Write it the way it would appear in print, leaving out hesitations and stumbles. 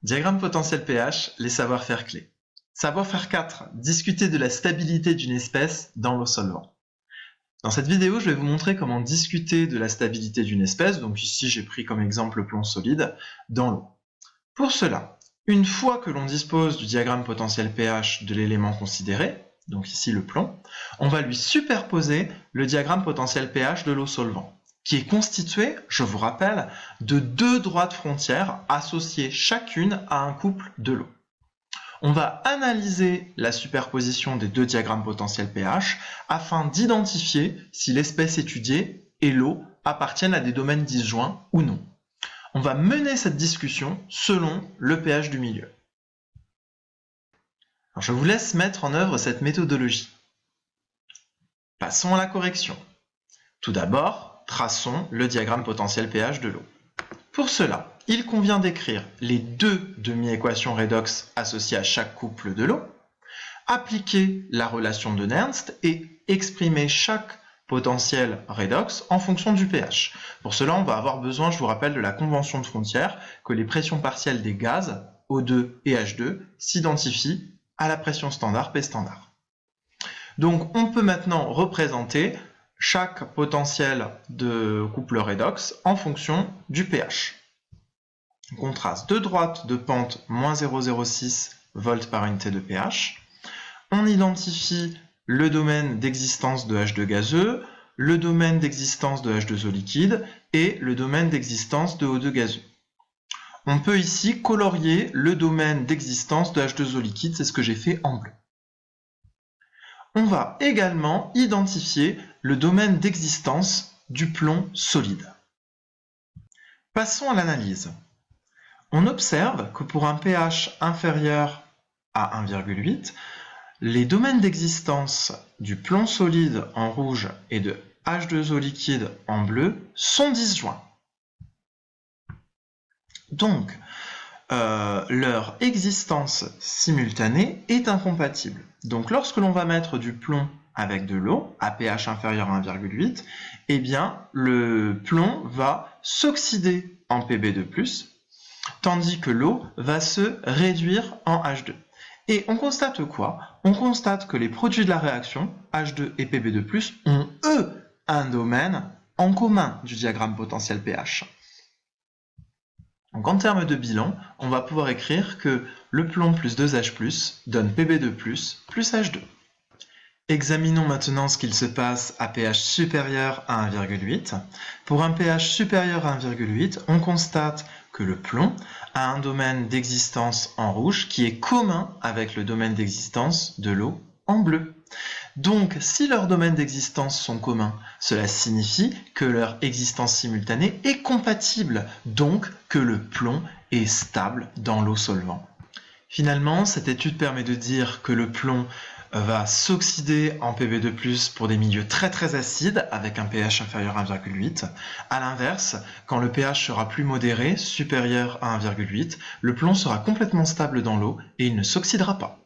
Diagramme potentiel pH, les savoir-faire clés. Savoir-faire 4, discuter de la stabilité d'une espèce dans l'eau solvant. Dans cette vidéo, je vais vous montrer comment discuter de la stabilité d'une espèce, donc ici j'ai pris comme exemple le plomb solide, dans l'eau. Pour cela, une fois que l'on dispose du diagramme potentiel pH de l'élément considéré, donc ici le plomb, on va lui superposer le diagramme potentiel pH de l'eau solvant, qui est constitué, je vous rappelle, de deux droites frontières associées chacune à un couple de l'eau. On va analyser la superposition des deux diagrammes potentiels pH afin d'identifier si l'espèce étudiée et l'eau appartiennent à des domaines disjoints ou non. On va mener cette discussion selon le pH du milieu. Alors, je vous laisse mettre en œuvre cette méthodologie. Passons à la correction. Tout d'abord, traçons le diagramme potentiel pH de l'eau. Pour cela, il convient d'écrire les deux demi-équations redox associées à chaque couple de l'eau, appliquer la relation de Nernst et exprimer chaque potentiel redox en fonction du pH. Pour cela, on va avoir besoin, je vous rappelle, de la convention de frontière que les pressions partielles des gaz, O2 et H2, s'identifient à la pression standard P standard. Donc, on peut maintenant représenter chaque potentiel de couple redox en fonction du pH. Donc, on trace deux droites de pente moins 0,06 volts par unité de pH. On identifie le domaine d'existence de H2 gazeux, le domaine d'existence de H2O liquide et le domaine d'existence de O2 gazeux. On peut ici colorier le domaine d'existence de H2O liquide, c'est ce que j'ai fait en bleu. On va également identifier le domaine d'existence du plomb solide. Passons à l'analyse. On observe que pour un pH inférieur à 1,8, les domaines d'existence du plomb solide en rouge et de H2O liquide en bleu sont disjoints. Donc, leur existence simultanée est incompatible. Donc, lorsque l'on va mettre du plomb avec de l'eau à pH inférieur à 1,8, eh bien, le plomb va s'oxyder en Pb2+, tandis que l'eau va se réduire en H2. Et on constate quoi? On constate que les produits de la réaction, H2 et Pb2+, ont eux un domaine en commun du diagramme potentiel pH. Donc en termes de bilan, on va pouvoir écrire que le plomb plus 2H+, donne Pb2+, plus H2. Examinons maintenant ce qu'il se passe à pH supérieur à 1,8. Pour un pH supérieur à 1,8, on constate que le plomb a un domaine d'existence en rouge qui est commun avec le domaine d'existence de l'eau en bleu. Donc, si leurs domaines d'existence sont communs, cela signifie que leur existence simultanée est compatible, donc que le plomb est stable dans l'eau solvant. Finalement, cette étude permet de dire que le plomb va s'oxyder en Pb2+, pour des milieux très acides avec un pH inférieur à 1,8. A l'inverse, quand le pH sera plus modéré, supérieur à 1,8, le plomb sera complètement stable dans l'eau et il ne s'oxydera pas.